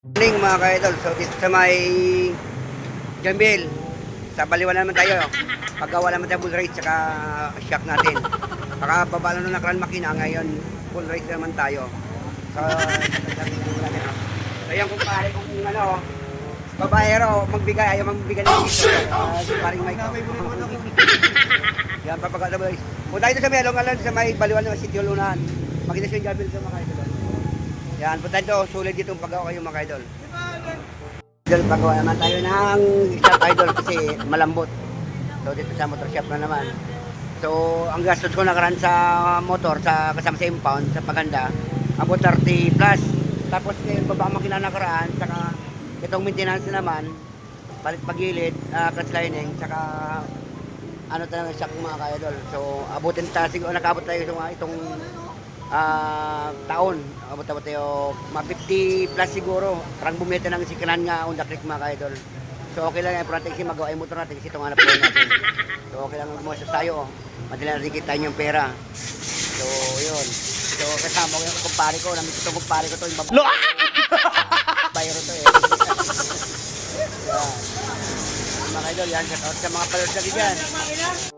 Morning mga ka-idol. So dito sa may Jambil, sa baliwan naman tayo. Paggawa naman tayo full race saka shock natin. Pakababa na ng Grand Makina ngayon, full race naman tayo. So ayan kung pare kung ano, babaero, magbigay, ayaw magbigay ng dito. Si paring Mike. Yan, papagod na boys. Punta tayo sa may along-along sa may baliwan ng City Lunan. Makita siya yung Jambil sa mga ka-idol. Yan, punta dito, sulit dito ang paggawa kayo mga ka-idol. Idol, pagawa naman tayo ng shop idol kasi malambot. So dito sa motor shop na naman. So ang gastos ko nakaraan sa motor sa kasama sa impound sa paganda abot 30 plus. Tapos ngayon baba makina nakaraan saka itong maintenance naman palit pagilid, clutch lining saka ano talaga shock mga ka-idol. So abutin tayo siguro nakabot tayo sa itong taon. Abot tayo mga 50 plus siguro. Parang bumita ng sikanan nga on the creek mga ka-idol. So okay lang yan. Protect si magawa yung motor natin kasi itong hanap ko natin. So okay lang gumastos tayo. Madali na rin kita yung pera. So yun. So kasama ko yung kumpare ko. Namit itong kumpare ko to. Yung bayro to eh. Yan. Mga ka-idol yan. Shout out sa mga followers natin dyan.